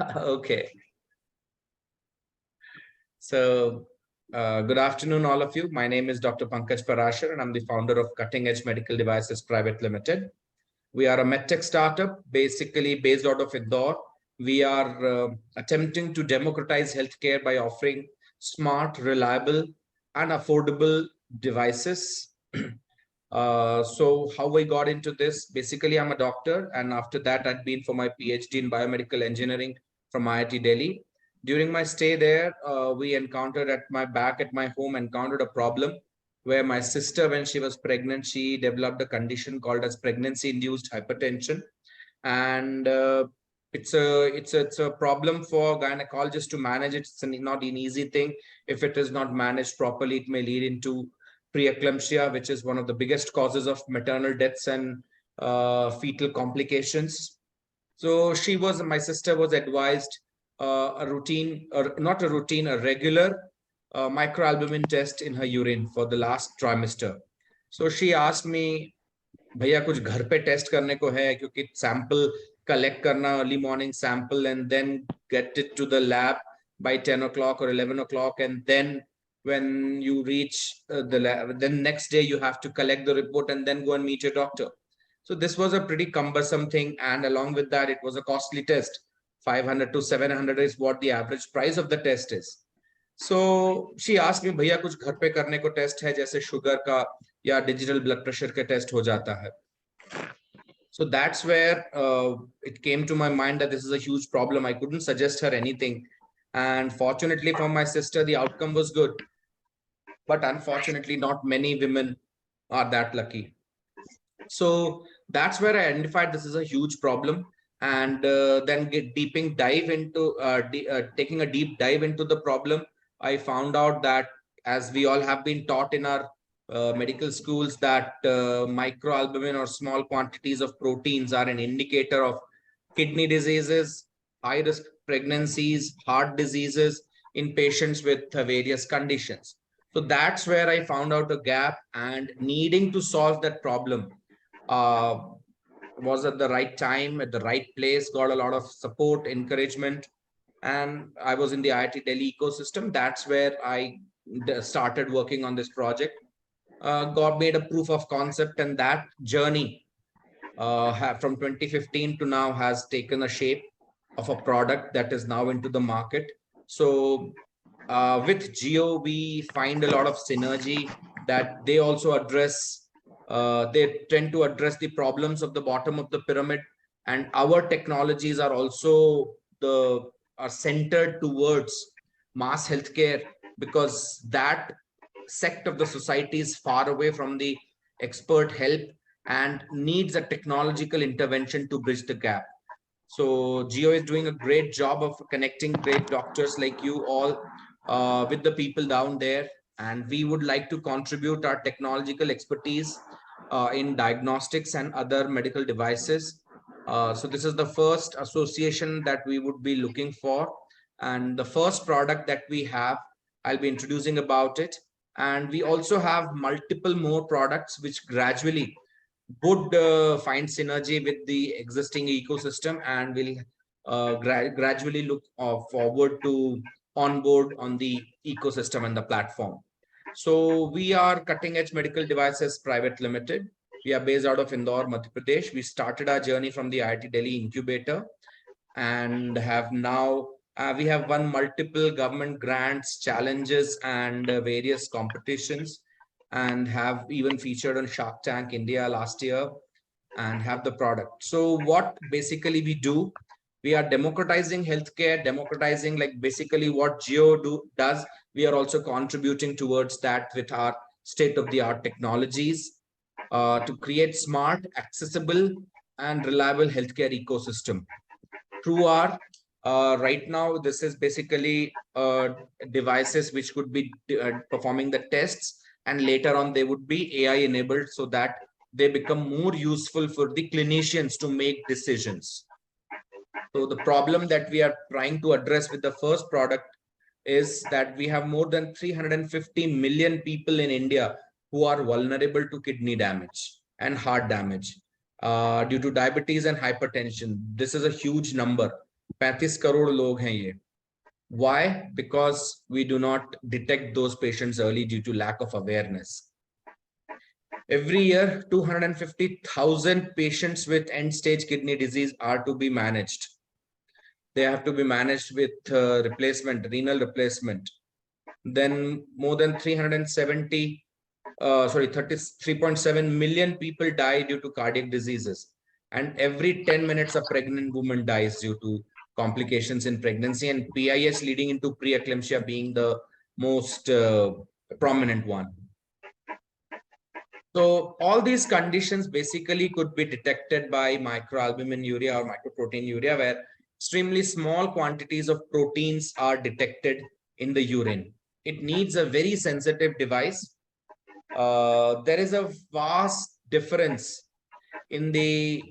Okay. So, good afternoon, all of you. My name is Dr. Pankaj Parashar, and I'm the founder of Cutting Edge Medical Devices Private Limited. We are a medtech startup, basically based out of Indore. We are attempting to democratize healthcare by offering smart, reliable, and affordable devices. So how I got into this, basically I'm a doctor, and after that I'd been for my PhD in biomedical engineering from IIT Delhi. During my stay there, we encountered at my home, encountered a problem where my sister, when she was pregnant, she developed a condition called as pregnancy induced hypertension. And it's a problem for gynecologists to manage it. It's not an easy thing. If it is not managed properly, it may lead into preeclampsia, which is one of the biggest causes of maternal deaths and fetal complications. So my sister was advised a routine, or not a routine, a regular microalbumin test in her urine for the last trimester. So she asked me, भैया कुछ घर पे test करने को है, क्योंकि sample collect करना, early morning sample and then get it to the lab by 10 o'clock or 11 o'clock, and then when you reach the lab, then next day you have to collect the report and then go and meet your doctor. So this was a pretty cumbersome thing, and along with that it was a costly test. 500 to 700 is what the average price of the test is. So she asked me, भैया कुछ घर पे करने को test है, जैसे sugar का या डिजिटल ब्लड प्रेशर के टेस्ट हो जाता है. So that's where it came to my mind that this is a huge problem. I couldn't suggest her anything. And fortunately for my sister, the outcome was good. But unfortunately, not many women are that lucky. So that's where I identified this is a huge problem. And then taking a deep dive into the problem, I found out that, as we all have been taught in our medical schools, that microalbumin or small quantities of proteins are an indicator of kidney diseases, high risk pregnancies, heart diseases in patients with various conditions. So that's where I found out a gap, and needing to solve that problem was at the right time, at the right place, got a lot of support, encouragement, and I was in the IIT Delhi ecosystem. That's where I started working on this project. Got made a proof of concept, and that journey from 2015 to now has taken a shape of a product that is now into the market. So with Jiyyo, we find a lot of synergy, that they also address, they tend to address the problems of the bottom of the pyramid, and our technologies are also are centered towards mass healthcare, because that sect of the society is far away from the expert help and needs a technological intervention to bridge the gap. So Jiyyo is doing a great job of connecting great doctors like you all with the people down there, and we would like to contribute our technological expertise in diagnostics and other medical devices. So this is the first association that we would be looking for, and the first product that we have, I'll be introducing about it. And we also have multiple more products which gradually would find synergy with the existing ecosystem, and will gradually look forward to onboard on the ecosystem and the platform. So we are Cutting Edge Medical Devices Private Limited. We are based out of Indore, Madhya Pradesh. We started our journey from the IIT Delhi incubator, and have now we have won multiple government grants, challenges, and various competitions, and have even featured on Shark Tank India last year, and have the product. So what basically we do, we are democratizing healthcare, democratizing like basically what Jiyyo does. We are also contributing towards that with our state-of-the-art technologies to create smart, accessible, and reliable healthcare ecosystem. Through our right now, this is basically devices which could be performing the tests, and later on they would be AI enabled, so that they become more useful for the clinicians to make decisions. So the problem that we are trying to address with the first product is that we have more than 350 million people in India who are vulnerable to kidney damage and heart damage due to diabetes and hypertension. This is a huge number. 35 crore लोग हैं ये. Why? Because we do not detect those patients early due to lack of awareness. Every year, 250,000 patients with end-stage kidney disease are to be managed. They have to be managed with renal replacement. Then more than 33.7 million people die due to cardiac diseases. And every 10 minutes, a pregnant woman dies due to complications in pregnancy, and PIS leading into preeclampsia being the most prominent one. So all these conditions basically could be detected by microalbuminuria or microproteinuria, where extremely small quantities of proteins are detected in the urine. It needs a very sensitive device. There is a vast difference in the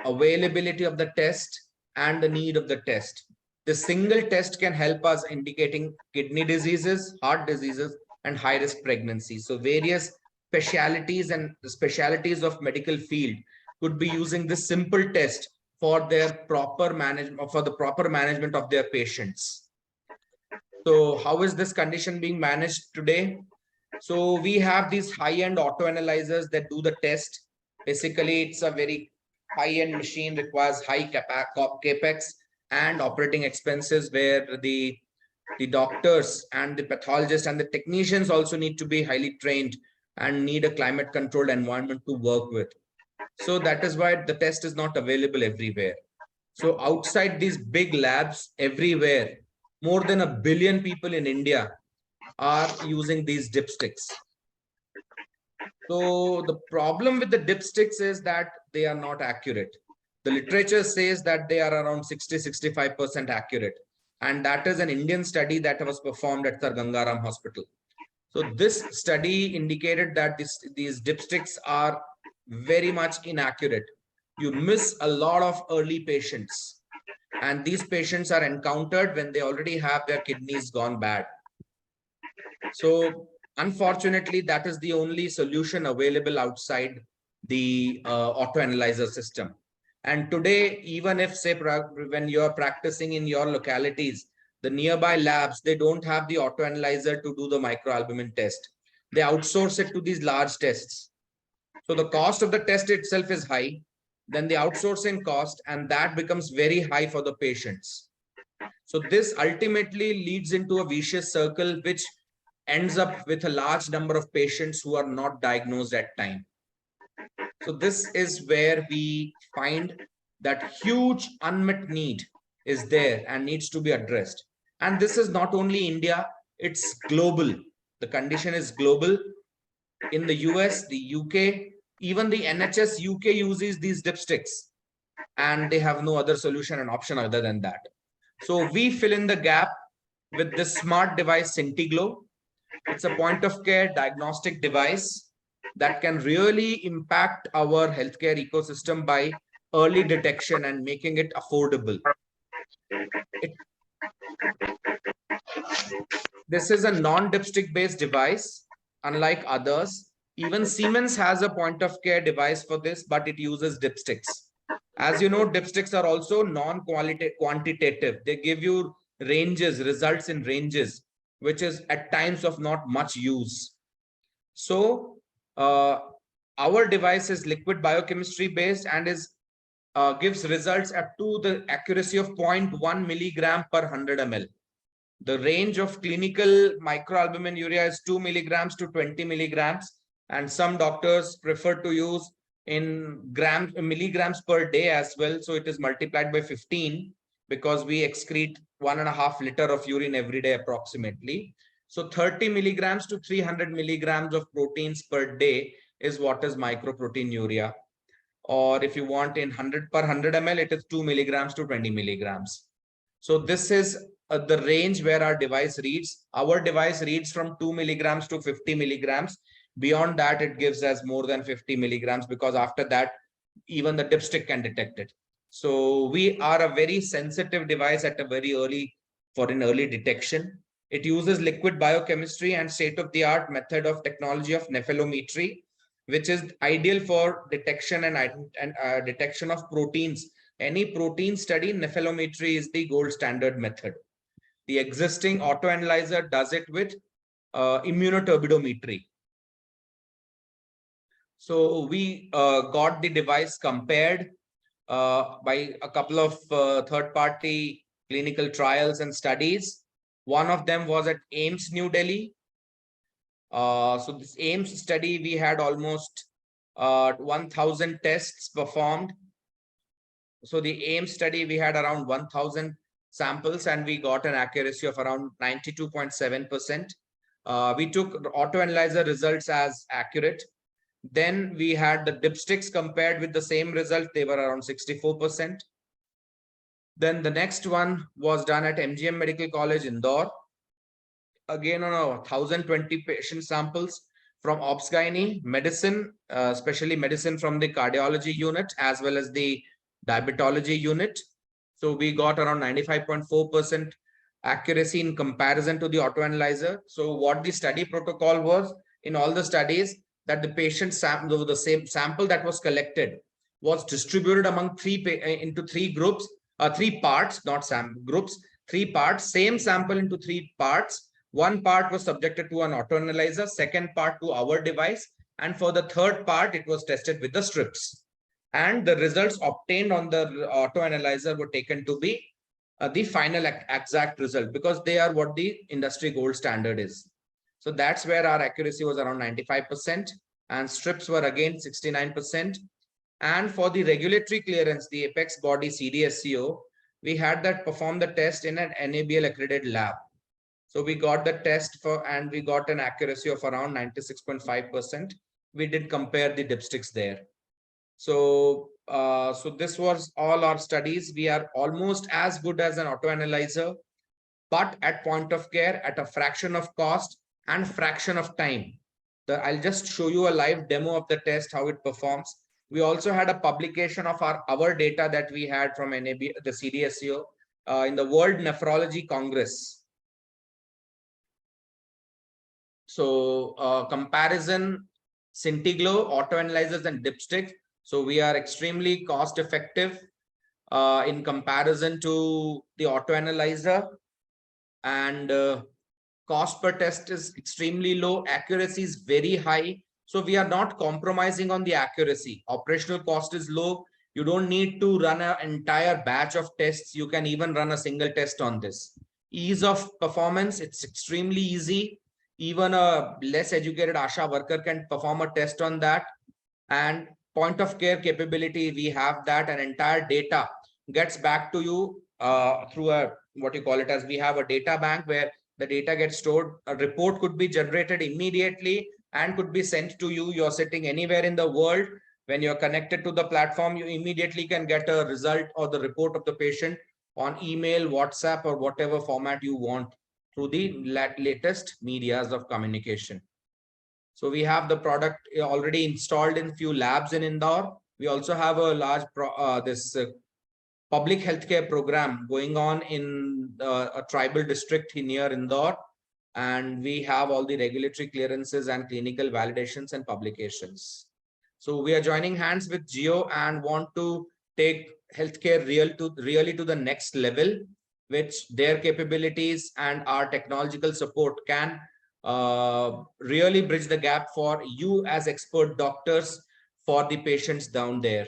availability of the test and the need of the test. The single test can help us indicating kidney diseases, heart diseases, and high-risk pregnancy. So various specialities and specialities of medical field could be using this simple test for their proper management, for the proper management of their patients. So how is this condition being managed today? So we have these high-end auto analyzers that do the test. Basically, it's a very high-end machine, requires high capex and operating expenses, where the doctors and the pathologists and the technicians also need to be highly trained and need a climate controlled environment to work with. So that is why the test is not available everywhere. So outside these big labs everywhere, more than 1 billion people in India are using these dipsticks. So the problem with the dipsticks is that they are not accurate. The literature says that they are around 60-65% accurate. And that is an Indian study that was performed at Sir Gangaram Hospital. So this study indicated that these dipsticks are very much inaccurate. You miss a lot of early patients. And these patients are encountered when they already have their kidneys gone bad. So unfortunately, that is the only solution available outside the auto analyzer system. And today, even if, say, when you're practicing in your localities, the nearby labs, they don't have the auto analyzer to do the microalbumin test. They outsource it to these large tests. So the cost of the test itself is high, then the outsourcing cost, and that becomes very high for the patients. So this ultimately leads into a vicious circle, which ends up with a large number of patients who are not diagnosed at time. So this is where we find that huge unmet need is there and needs to be addressed. And this is not only India, it's global. The condition is global. In the US, the UK, even the NHS UK uses these dipsticks, and they have no other solution and option other than that. So we fill in the gap with this smart device, Scintiglo. It's a point of care diagnostic device that can really impact our healthcare ecosystem by early detection and making it affordable. This is a non-dipstick based device, unlike others. Even Siemens has a point of care device for this, but it uses dipsticks. As you know, dipsticks are also non-quantitative. They give you ranges, results in ranges, which is at times of not much use. So our device is liquid biochemistry based and gives results up to the accuracy of 0.1 milligram per 100 ml. The range of clinical microalbuminuria is 2 milligrams to 20 milligrams, and some doctors prefer to use in milligrams per day as well. So it is multiplied by 15 because we excrete 1.5 liter of urine every day approximately. So 30 milligrams to 300 milligrams of proteins per day is what is microproteinuria. Or if you want in 100 per 100 ml, it is 2 milligrams to 20 milligrams. So this is the range where our device reads. Our device reads from 2 milligrams to 50 milligrams. Beyond that, it gives us more than 50 milligrams, because after that, even the dipstick can detect it. So we are a very sensitive device at a very early, for an early detection. It uses liquid biochemistry and state-of-the-art method of technology of nephelometry, which is ideal for detection and detection of proteins any protein study, nephelometry is the gold standard method. The existing autoanalyzer does it with immunoturbidometry. So we got the device compared by a couple of third-party clinical trials and studies. One of them was at AIIMS, New Delhi. So this AIIMS study, we had almost 1,000 tests performed. So the AIIMS study, we had around 1,000 samples and we got an accuracy of around 92.7%. We took autoanalyzer results as accurate. Then we had the dipsticks compared with the same result. They were around 64%. Then the next one was done at MGM Medical College, Indore. Again, on 1,020 patient samples from Obs-Gynae, medicine, especially medicine from the cardiology unit, as well as the diabetology unit. So we got around 95.4% accuracy in comparison to the autoanalyzer. So what the study protocol was in all the studies, that the patient sample, the same sample that was collected, was distributed among into three groups, three parts, not groups, three parts, same sample into three parts. One part was subjected to an autoanalyzer, second part to our device, and for the third part, it was tested with the strips. And the results obtained on the autoanalyzer were taken to be the final exact result, because they are what the industry gold standard is. So that's where our accuracy was around 95%, and strips were again 69%. And for the regulatory clearance, the apex body CDSCO, we had that perform the test in an NABL accredited lab. So we got the test and we got an accuracy of around 96.5%. We did compare the dipsticks there. So, so this was all our studies. We are almost as good as an autoanalyzer, but at point of care at a fraction of cost and fraction of time. I'll just show you a live demo of the test, how it performs. We also had a publication of our data that we had from NAB, the CDSCO, in the World Nephrology Congress. So comparison, Scintiglo, autoanalyzers and dipstick. So we are extremely cost effective in comparison to the autoanalyzer, and cost per test is extremely low. Accuracy is very high. So we are not compromising on the accuracy. Operational cost is low. You don't need to run an entire batch of tests. You can even run a single test on this. Ease of performance, it's extremely easy. Even a less educated ASHA worker can perform a test on that. And point of care capability, we have that, and entire data gets back to you through a, what you call it as, we have a data bank where the data gets stored. A report could be generated immediately and could be sent to you. You're sitting anywhere in the world. When you're connected to the platform, you immediately can get a result or the report of the patient on email, WhatsApp, or whatever format you want through the latest medias of communication. So we have the product already installed in few labs in Indore. We also have a large public healthcare program going on in a tribal district near Indore, and we have all the regulatory clearances and clinical validations and publications. So we are joining hands with Jiyyo and want to take healthcare really to the next level, which their capabilities and our technological support can really bridge the gap for you as expert doctors for the patients down there.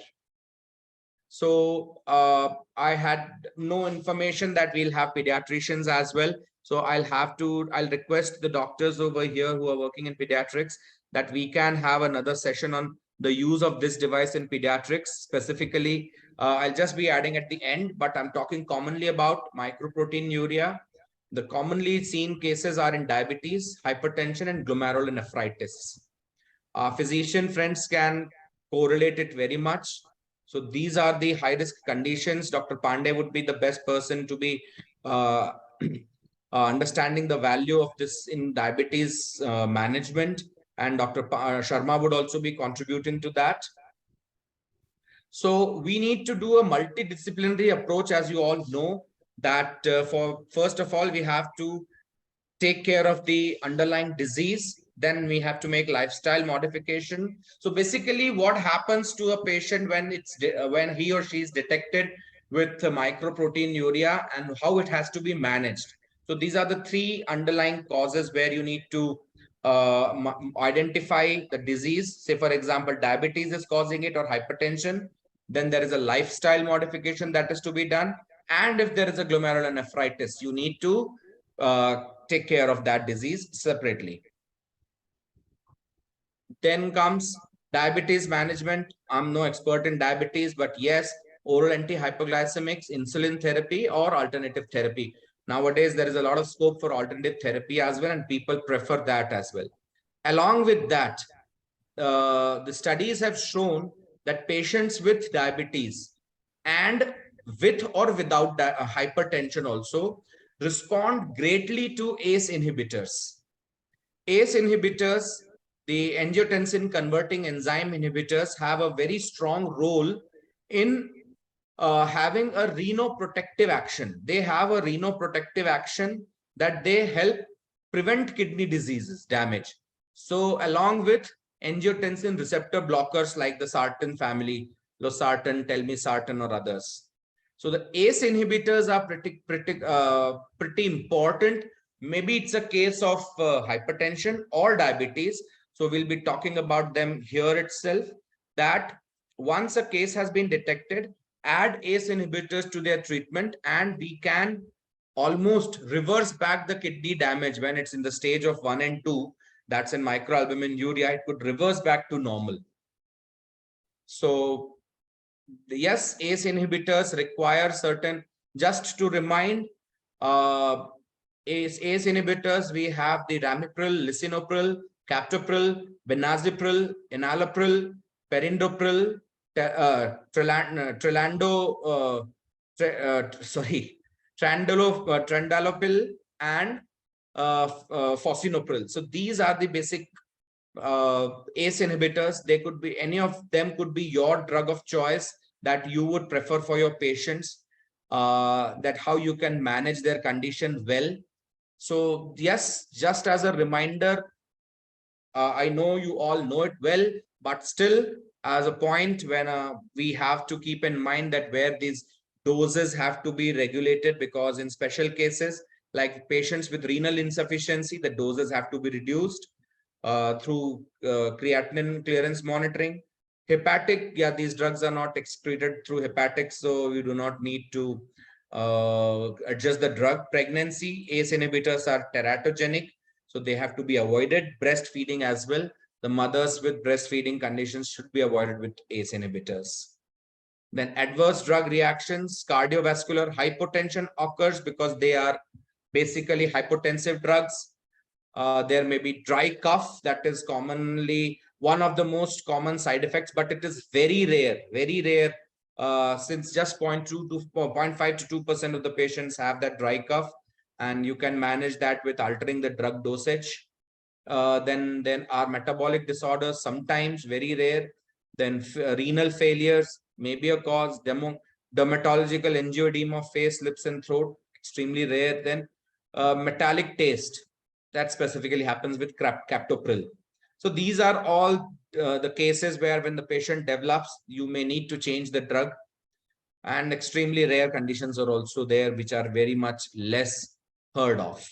So I had no information that we'll have pediatricians as well. So I'll request the doctors over here who are working in pediatrics that we can have another session on the use of this device in pediatrics. Specifically, I'll just be adding at the end, but I'm talking commonly about microproteinuria. The commonly seen cases are in diabetes, hypertension, and glomerulonephritis. Our physician friends can correlate it very much. So these are the high-risk conditions. Dr. Pandey would be the best person to be understanding the value of this in diabetes management. And Dr. Sharma would also be contributing to that. So we need to do a multidisciplinary approach, as you all know, that first of all, we have to take care of the underlying disease. Then we have to make lifestyle modification. So basically, what happens to a patient when he or she is detected with microproteinuria and how it has to be managed. So these are the three underlying causes where you need to identify the disease. Say, for example, diabetes is causing it or hypertension. Then there is a lifestyle modification that is to be done. And if there is a glomerulonephritis, you need to take care of that disease separately. Then comes diabetes management. I'm no expert in diabetes, but yes, oral antihypoglycemics, insulin therapy, or alternative therapy. Nowadays, there is a lot of scope for alternative therapy as well, and people prefer that as well. Along with that, the studies have shown that patients with diabetes and with or without hypertension also respond greatly to ACE inhibitors. ACE inhibitors, the angiotensin converting enzyme inhibitors, have a very strong role in having a renoprotective action. They have a renoprotective action that they help prevent kidney diseases damage. So along with angiotensin receptor blockers like the sartan family, losartan, telmisartan, or others. So the ACE inhibitors are pretty important. Maybe it's a case of hypertension or diabetes. So we'll be talking about them here itself, that once a case has been detected, add ACE inhibitors to their treatment, and we can almost reverse back the kidney damage when it's in the stage of 1 and 2. That's in microalbuminuria. It could reverse back to normal. So yes, ACE inhibitors require certain, just to remind, ACE inhibitors, we have the ramipril, lisinopril, captopril, benazepril, enalapril, perindopril, trandalopil, and fosinopril. So these are the basic ACE inhibitors. They could be, any of them could be your drug of choice that you would prefer for your patients, that how you can manage their condition well. So yes, just as a reminder, I know you all know it well, but still as a point when we have to keep in mind that where these doses have to be regulated, because in special cases like patients with renal insufficiency, the doses have to be reduced through creatinine clearance monitoring. Hepatic, yeah, these drugs are not excreted through hepatics, so you do not need to adjust the drug. Pregnancy, ACE inhibitors are teratogenic, so they have to be avoided. Breastfeeding as well. The mothers with breastfeeding conditions should be avoided with ACE inhibitors. Then adverse drug reactions, cardiovascular hypotension occurs because they are basically hypotensive drugs. There may be dry cough, that is commonly one of the most common side effects, but it is very rare, since just 0.2 to 0.5 to 2% of the patients have that dry cough, and you can manage that with altering the drug dosage. Then our metabolic disorders, sometimes very rare. Then renal failures may be a cause. Dermatological angioedema of face, lips, and throat, extremely rare. Then metallic taste, that specifically happens with captopril. So these are all the cases where when the patient develops, you may need to change the drug. And extremely rare conditions are also there, which are very much less heard of.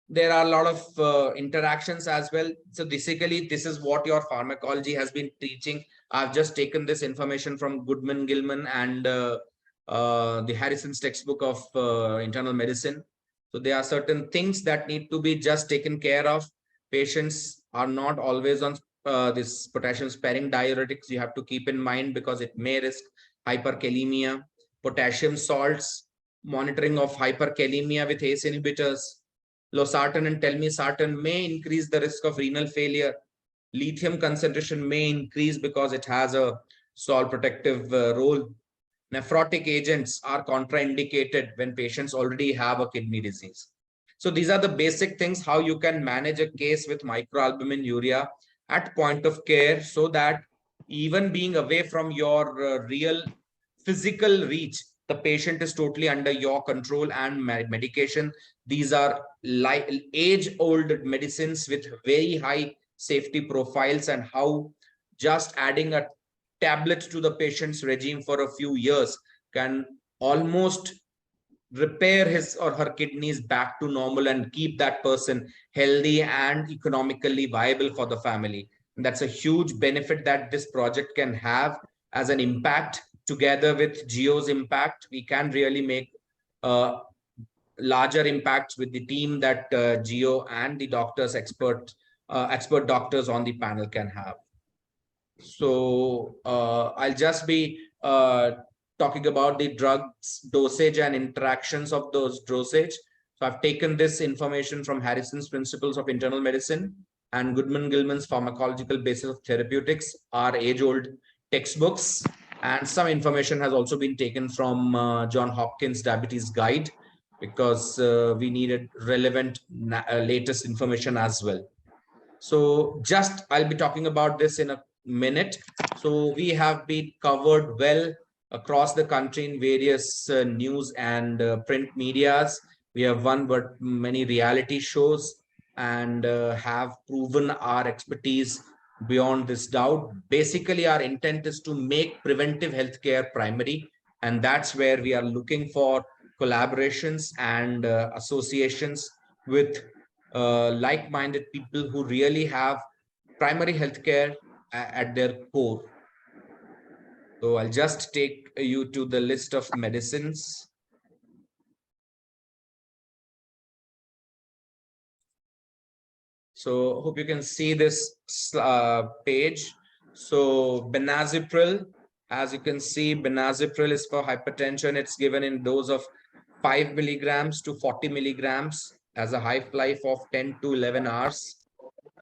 There are a lot of interactions as well. So basically, this is what your pharmacology has been teaching. I've just taken this information from Goodman, Gilman, and the Harrison's textbook of internal medicine. So there are certain things that need to be just taken care of. Patients are not always on this potassium sparing diuretics. You have to keep in mind, because it may risk hyperkalemia. Potassium salts, monitoring of hyperkalemia with ACE inhibitors. Losartan and telmisartan may increase the risk of renal failure. Lithium concentration may increase because it has a salt protective role. Nephrotic agents are contraindicated when patients already have a kidney disease. So these are the basic things how you can manage a case with microalbuminuria at point of care, so that even being away from your real physical reach the patient is totally under your control and medication. These are age-old medicines with very high safety profiles, and how just adding a tablet to the patient's regime for a few years can almost repair his or her kidneys back to normal and keep that person healthy and economically viable for the family. And that's a huge benefit that this project can have as an impact. Together with Jiyyo's impact, we can really make larger impacts with the team that Jiyyo and the doctors, expert doctors on the panel can have. So I'll just be talking about the drugs dosage and interactions of those dosage. So I've taken this information from Harrison's Principles of Internal Medicine and Goodman-Gilman's Pharmacological Basis of Therapeutics, are age-old textbooks. And some information has also been taken from John Hopkins Diabetes Guide, because we needed relevant latest information as well. So just I'll be talking about this in a minute. So we have been covered well across the country in various news and print medias. We have won but many reality shows, and have proven our expertise beyond this doubt. Basically, our intent is to make preventive healthcare primary, and that's where we are looking for collaborations and associations with like-minded people who really have primary healthcare at their core. So I'll just take you to the list of medicines. So hope you can see this page. So benazepril, as you can see, benazepril is for hypertension. It's given in dose of 5 milligrams to 40 milligrams, has a half-life of 10 to 11 hours.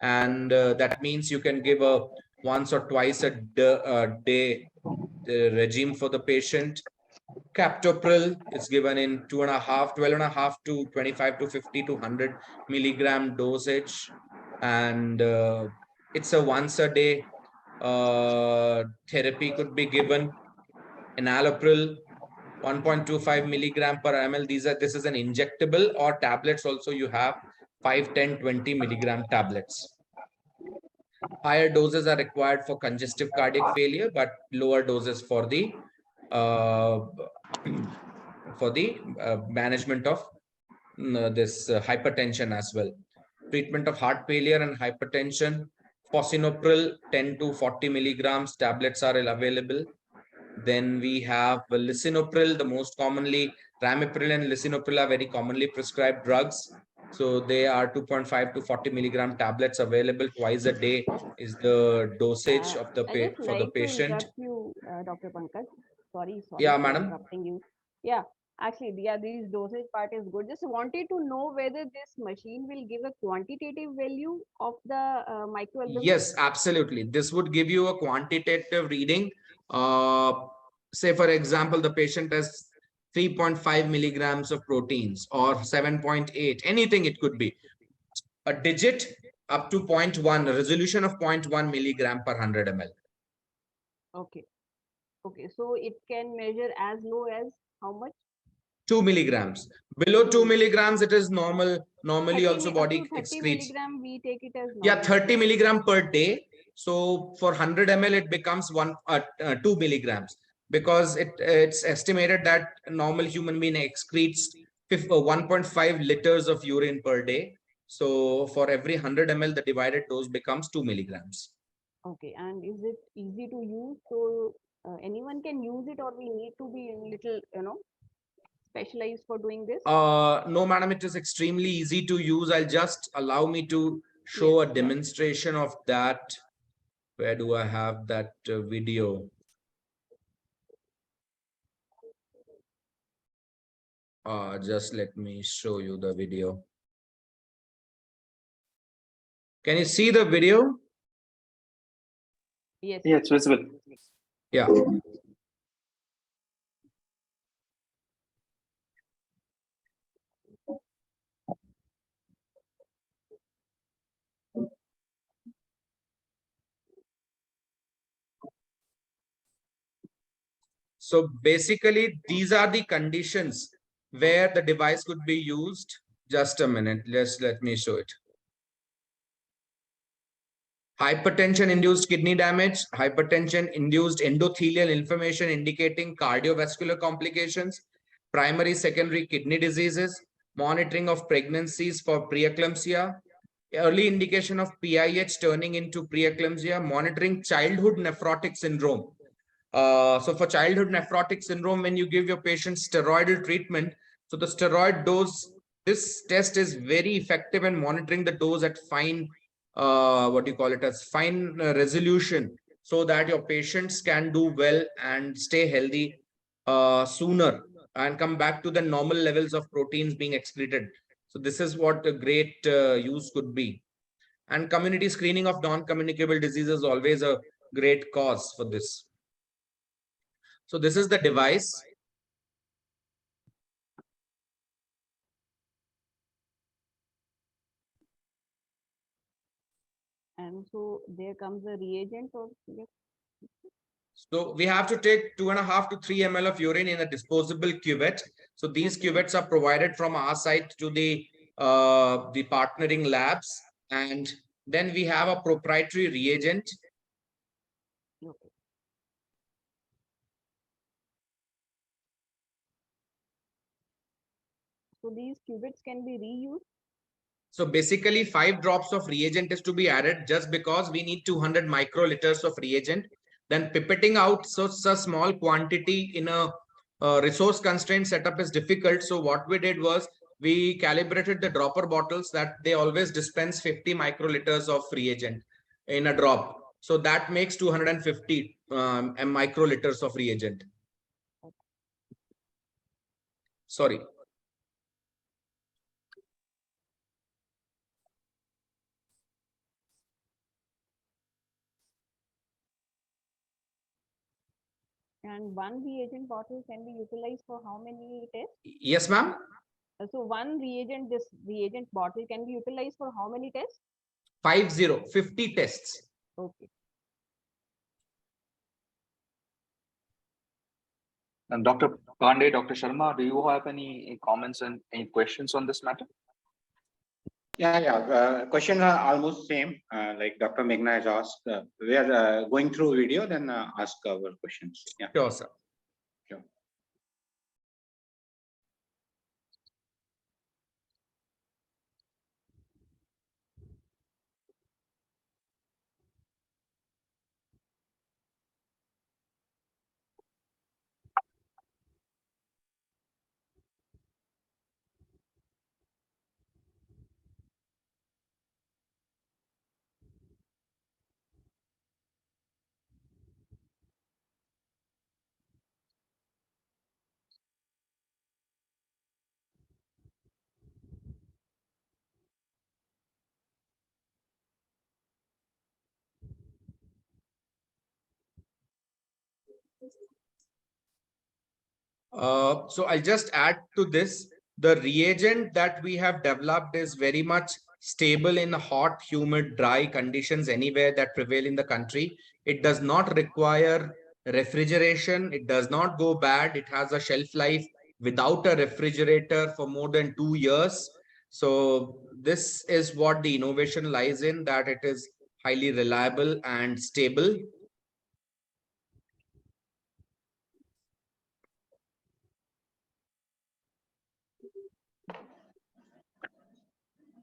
And that means you can give a once or twice a day regime for the patient. Captopril is given in 12.5 to 25 to 50 to 100 milligram dosage, and it's a once a day therapy could be given. Enalapril, 1.25 milligram per ml. This is an injectable, or tablets also you have 5, 10, 20 milligram tablets. Higher doses are required for congestive cardiac failure, but lower doses for the management of this hypertension as well. Treatment of heart failure and hypertension, fosinopril 10 to 40 milligrams tablets are available. Then we have lisinopril, the most commonly, ramipril and lisinopril are very commonly prescribed drugs. So they are 2.5 to 40 milligram tablets available twice a day is the dosage of the for the patient. To interrupt you, Dr. Pankaj. Sorry Yeah, for madam. interrupting you. Yeah, actually, yeah, this dosage part is good. Just wanted to know whether this machine will give a quantitative value of the microalbumin. Yes, absolutely. This would give you a quantitative reading. Say, for example, the patient has 3.5 milligrams of proteins or 7.8, anything it could be. A digit up to 0.1, a resolution of 0.1 milligram per 100 ml. Okay. Okay. So it can measure as low as how much? 2 milligrams. Below 2 milligrams, it is normal. Normally, also body Up to 30 excretes. milligram, we take it as normal. Yeah, 30 milligram per day. So for 100 ml, it becomes 2 milligrams, because it's estimated that normal human being excretes 1.5 liters of urine per day. So for every 100 ml, the divided dose becomes 2 milligrams. Okay, and is it easy to use? So anyone can use it, or we need to be a little, specialized for doing this? No, madam, it is extremely easy to use. I'll just allow me to show a demonstration of that. Where do I have that video? Just let me show you the video. Can you see the video? Yes. Yeah, it's visible. Yeah. So basically, these are the conditions where the device could be used. Just a minute. Let me show it. Hypertension-induced kidney damage, hypertension-induced endothelial inflammation indicating cardiovascular complications, primary secondary kidney diseases, monitoring of pregnancies for preeclampsia, early indication of PIH turning into preeclampsia, monitoring childhood nephrotic syndrome. So for childhood nephrotic syndrome, when you give your patient steroidal treatment, so the steroid dose, this test is very effective in monitoring the dose at fine, what do you call it, as fine resolution, so that your patients can do well and stay healthy sooner and come back to the normal levels of proteins being excreted. So this is what a great use could be. And community screening of non-communicable diseases is always a great cause for this. So this is the device. And so there comes a reagent or So we have to take 2.5 to 3 ml of urine in a disposable cuvette. So these cuvettes are provided from our side to the partnering labs, and then we have a proprietary reagent. okay. So these cuvettes can be reused. So basically 5 drops of reagent is to be added just because we need 200 microliters of reagent. Then pipetting out such a small quantity in a resource constraint setup is difficult. So what we did was we calibrated the dropper bottles that they always dispense 50 microliters of reagent in a drop. So that makes 250 microliters of reagent. Sorry. And one reagent bottle can be utilized for how many tests? Yes, ma'am. So one reagent, this reagent bottle can be utilized for how many tests? 50 tests. Okay. And Dr. Pandey, Dr. Sharma, do you have any comments and any questions on this matter? Yeah. Questions are almost same. Like Dr. Meghna has asked. We are going through video, then ask our questions. Yeah. Sure, sir. Sure. So I'll just add to this. The reagent that we have developed is very much stable in hot, humid, dry conditions anywhere that prevail in the country. It does not require refrigeration. It does not go bad. It has a shelf life without a refrigerator for more than 2 years. So this is what the innovation lies in, that it is highly reliable and stable.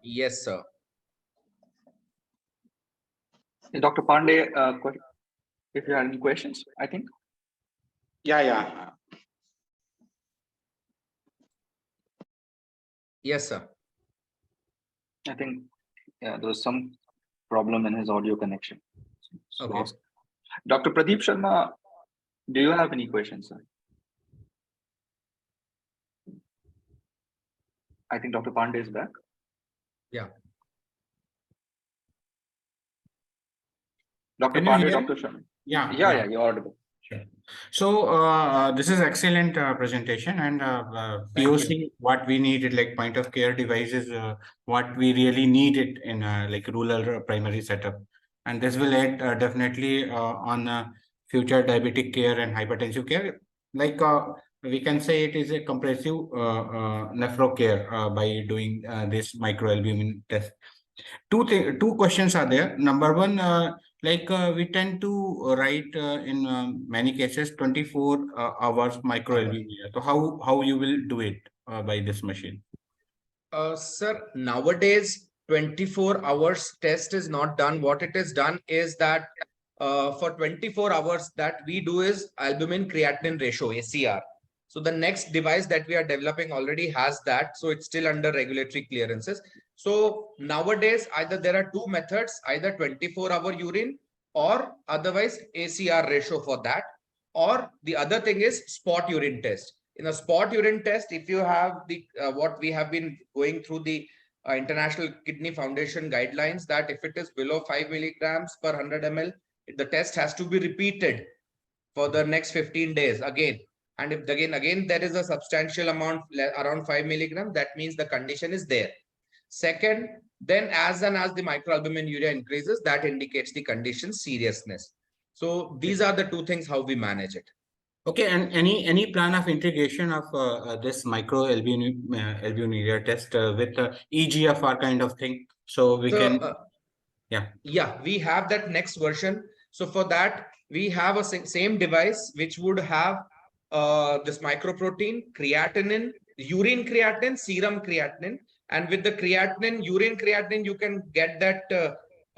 Yes, sir. Dr. Pandey, if you have any questions, I think. Yeah. Yes, sir. I think there was some problem in his audio connection. So Okay. Dr. Pradeep Sharma, do you have any questions, sir? I think Dr. Pandey is back. Yeah. Dr. Can you Pandey, hear Dr. me? Sharma. Yeah. Yeah, you're audible. Sure. So this is excellent presentation, and POC, what we needed, like point of care devices, what we really need it in like rural primary setup, and this will add definitely on future diabetic care and hypertensive care. like we can say it is a comprehensive nephro care by doing this microalbumin test. Two questions are there. Number one, we tend to write in many cases 24 hours microalbumin. So how you will do it by this machine? Sir, nowadays 24 hours test is not done. What it is done is that for 24 hours that we do is albumin creatinine ratio, ACR. So the next device that we are developing already has that. So it's still under regulatory clearances. So nowadays, either there are two methods, either 24-hour urine or otherwise ACR ratio for that. Or the other thing is spot urine test. In a spot urine test, if you have the what we have been going through the International Kidney Foundation guidelines, that if it is below 5 milligrams per 100 ml, the test has to be repeated for the next 15 days again. And if again there is a substantial amount around 5 milligrams, that means the condition is there. Second, then as and as the microalbuminuria increases, that indicates the condition seriousness. So these are the two things how we manage it. Okay, and any plan of integration of this microalbuminuria test with EGFR kind of thing, so we can yeah, we have that next version. So for that we have a same device which would have this microprotein, creatinine, urine creatinine, serum creatinine, and with the creatinine, urine creatinine, you can get that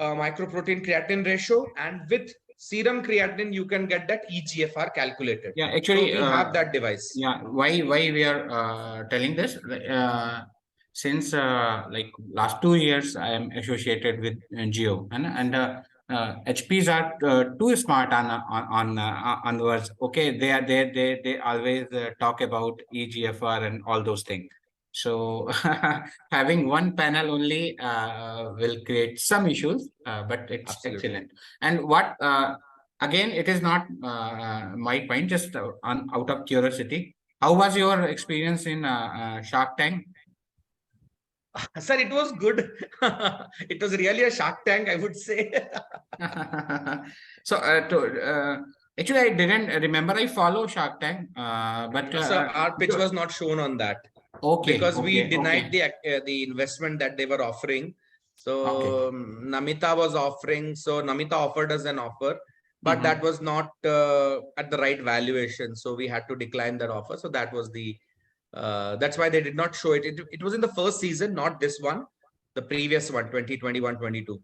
microprotein creatinine ratio, and with serum creatinine you can get that EGFR calculated. Yeah, actually, so we have that device. Yeah, why we are telling this? Since like last 2 years, I am associated with Jiyyo, and HPs are too smart on words. Okay, they always talk about EGFR and all those things. So having one panel only will create some issues, but it's Absolutely. excellent. And what again, it is not my point, just out of curiosity. How was your experience in Shark Tank? Sir, it was good. It was really a Shark Tank, I would say. So actually, I didn't remember. I follow Shark Tank, but Sir, our pitch was not shown on that. Okay, because we okay, denied the investment that they were offering. So Namita was offering. So Namita offered us an offer, but that was not at the right valuation. So we had to decline that offer. So that was the that's why they did not show it. It was in the first season, not this one, the previous one, 2021-22.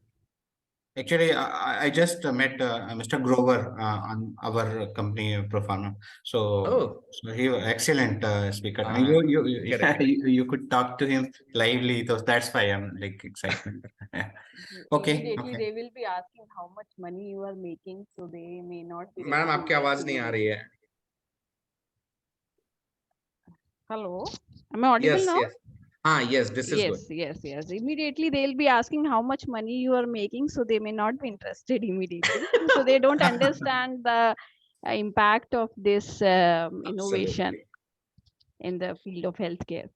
Actually, I just met Mr. Grover on our company Profarma. So he was excellent speaker. And you could talk to him lively. So that's why I'm like excited. Okay. Immediately they will be asking how much money you are making, so they may not be. Madam, आपकी आवाज नहीं आ रही है. Hello, am I audible now? Yes. Yes, this is good. Yes. Immediately they'll be asking how much money you are making, so they may not be interested immediately. So they don't understand the impact of this innovation in the field of healthcare.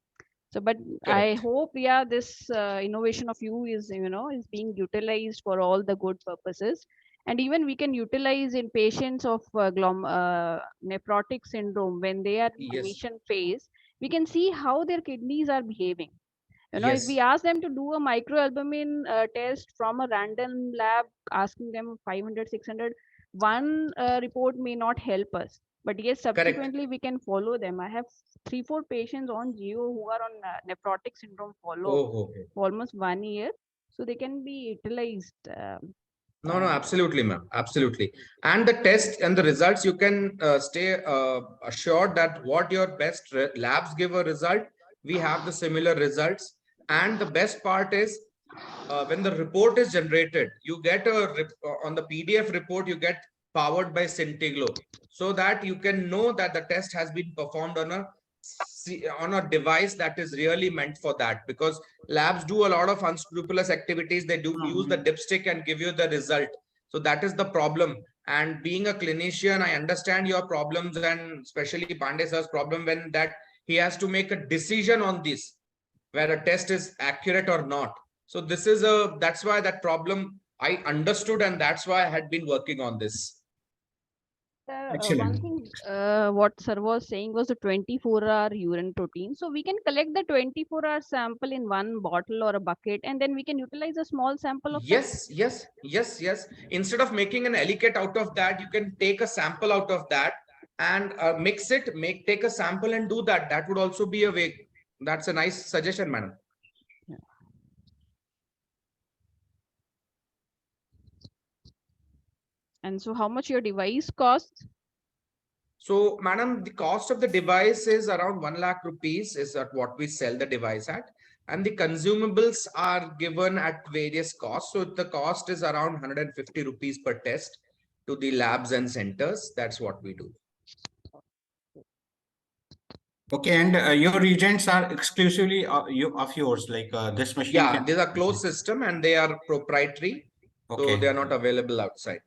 So, but I hope, this innovation of you is, is being utilized for all the good purposes. And even we can utilize in patients of nephrotic syndrome when they are in remission phase. We can see how their kidneys are behaving. If we ask them to do a microalbumin test from a random lab, asking them 500, 600, one report may not help us. But yes, subsequently we can follow them. I have 3-4 patients on Jiyyo who are on nephrotic syndrome follow for almost 1 year. So they can be utilized. No, absolutely, ma'am. Absolutely. And the test and the results, you can stay assured that what your best labs give a result, we have the similar results. And the best part is when the report is generated, you get on the PDF report, you get powered by Scintiglo, so that you can know that the test has been performed on a device that is really meant for that, because labs do a lot of unscrupulous activities. They do use the dipstick and give you the result. So that is the problem. And being a clinician, I understand your problems, and especially Pandey sir's problem when that he has to make a decision on this, where a test is accurate or not. So this is that's why that problem I understood, and that's why I had been working on this. one Excellent. thing, what sir was saying was the 24-hour urine protein. So we can collect the 24-hour sample in one bottle or a bucket, and then we can utilize a small sample of that. Yes. Instead of making an elicate out of that, you can take a sample out of that and mix it, take a sample and do that. That would also be a way. That's a nice suggestion, madam. And so how much your device costs? So, madam, the cost of the device is around 1 lakh rupees is at what we sell the device at. And the consumables are given at various costs. So the cost is around 150 rupees per test to the labs and centers. That's what we do. Okay, and your reagents are exclusively of yours, like this machine. Yeah, these are closed system and they are proprietary. Okay. So they are not available outside.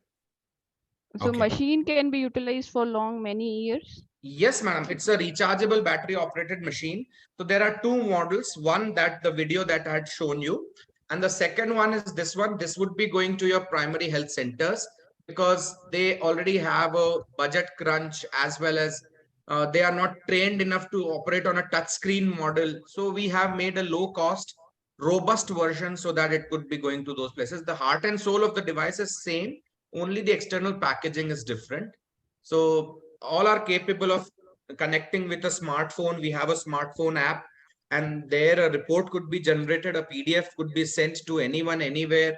So Okay. machine can be utilized for many years. Yes, madam. It's a rechargeable battery operated machine. So there are two models. One that the video that I had shown you. And the second one is this one. This would be going to your primary health centers because they already have a budget crunch as well as they are not trained enough to operate on a touch screen model. So we have made a low cost, robust version so that it could be going to those places. The heart and soul of the device is same. Only the external packaging is different. So all are capable of connecting with a smartphone. We have a smartphone app and there a report could be generated. A PDF could be sent to anyone, anywhere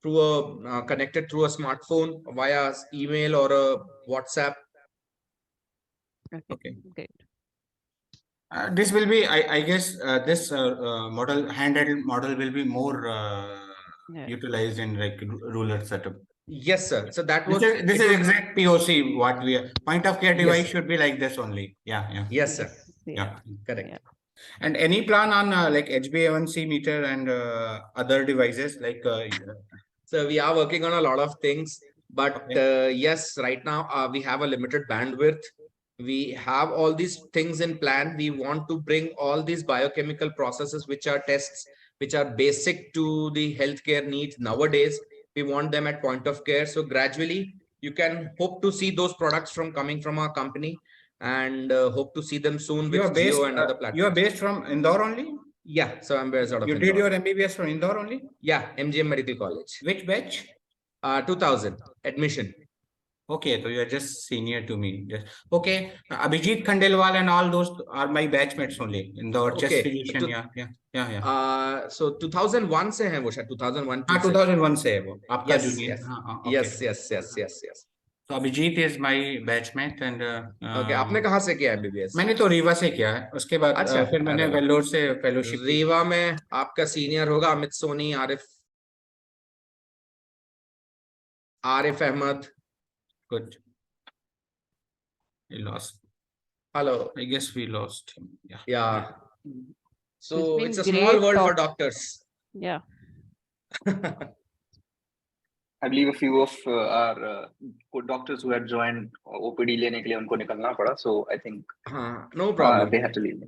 through a connected through a smartphone via email or a WhatsApp. Okay. Great. This will be, I guess, this model, handheld model will be more utilized in like rural setup. Yes, sir. So that was this is exact POC. What we are, point of care device Yes. should be like this only. Yeah. Yes, sir. Yeah. Correct. Yeah. And any plan on like HbA1c meter and other devices like? So we are working on a lot of things, but Okay. yes, right now we have a limited bandwidth. We have all these things in plan. We want to bring all these biochemical processes, which are tests, which are basic to the healthcare needs nowadays. We want them at point of care. So gradually you can hope to see those products coming from our company and hope to see them soon with Jiyyo and other platforms. You are based from Indore only? Yeah, so I'm based out of You Indore. did your MBBS from Indore only? Yeah, MGM Medical College. Which batch? 2000 admission. Okay, so you are just senior to me. Just okay. Abhijit Khandelwal and all those are my batchmates only. Indore, chest physician. Yeah. So 2001 से है वो शायद 2001. 2001 से है वो. आपका Yes, junior. yes. Yes. So Abhijit is my batchmate and. Okay, आपने कहाँ से किया MBBS? मैंने तो रीवा से किया है. उसके बाद अच्छा, फिर मैंने वेल्लोर से फेलोशिप. रीवा में आपका सीनियर होगा Amit Soni, Arif Ahmad. Good. We lost. Hello. I guess we lost him. Yeah. So It's it's a been small great world for talk. doctors. Yeah. I believe a few of our doctors who had joined OPD लेने के लिए उनको निकलना पड़ा. So I think no problem. They had to leave.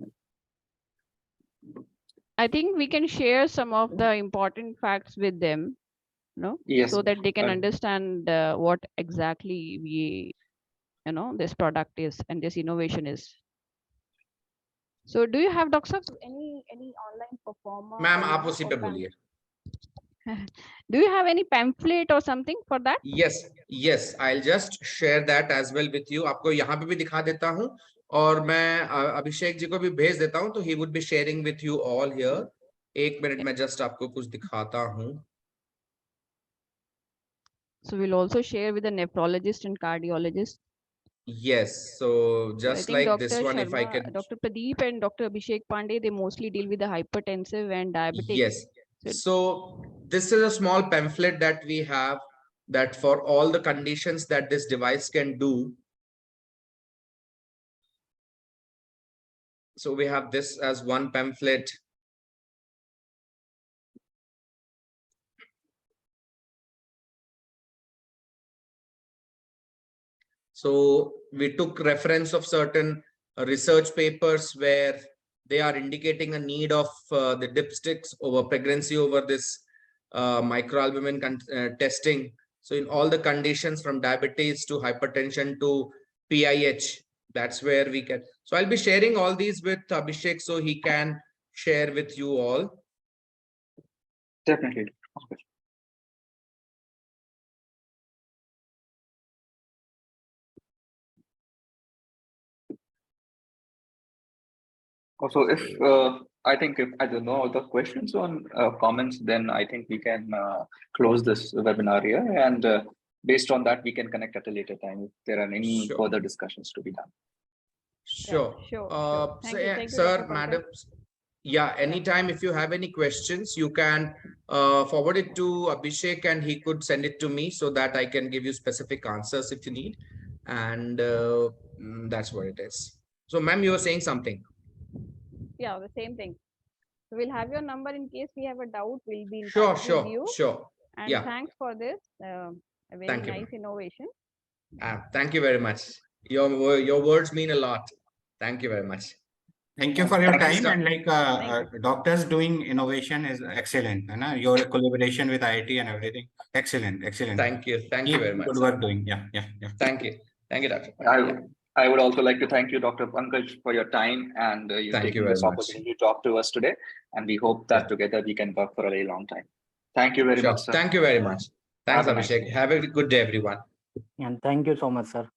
I think we can share some of the important facts with them, no? Yes. So that they can understand what exactly this product is and this innovation is. So do you have, Dr. any online performer? Ma'am, आप उसी पे बोलिए. Do you have any pamphlet or something for that? Yes. I'll just share that as well with you. आपको यहाँ पे भी दिखा देता हूँ और मैं अभिषेक जी को भी भेज देता हूँ तो he would be sharing with you all here. एक मिनट में just आपको कुछ दिखाता हूँ. So we'll also share with the nephrologist and cardiologist. Yes, so just like Dr. this one, Sharma, if I can. Dr. Pradeep and Dr. Abhishek Pandey, they mostly deal with the hypertensive and diabetic. Yes. So this is a small pamphlet that we have that for all the conditions that this device can do. So we have this as one pamphlet. So we took reference of certain research papers where they are indicating a need of the dipsticks over pregnancy over this microalbumin testing. So in all the conditions from diabetes to hypertension to PIH. That's where we can. So I'll be sharing all these with Abhishek so he can share with you all. Definitely. Okay. Also, if I think if I don't know other questions on comments, then I think we can close this webinar here, and based on that, we can connect at a later time if there are any Sure. further discussions to be done. Sure. Sure. So, Thank you. Thank you, sir, Dr. Pankaj. madam. Yeah, anytime if you have any questions, you can forward it to Abhishek and he could send it to me so that I can give you specific answers if you need. And that's what it is. So, ma'am, you were saying something. Yeah, the same thing. So we'll have your number in case we have a doubt. We'll be in Sure, touch with sure, you. sure. And Yeah. thanks for this. A very Thank you, nice ma'am. innovation. Thank you very much. Your words mean a lot. Thank you very much. Thank you for your Thanks, time. And like Thank doctors doing innovation is excellent. Your collaboration with IIT and everything. Excellent, excellent. Thank you. Thank you very much. Good Sir. work doing. Yeah, yeah, yeah. Thank you. Thank you, Doctor. I would also like to thank you, Dr. Pankaj, for your time and you Thank you taking very this much. opportunity to talk to us today. And we hope that Yeah. together we can work for a very long time. Thank you very Sure. much, sir. Thank you very much. Thanks, Have a nice Abhishek. day. Have a good day, everyone. And thank you so much, sir.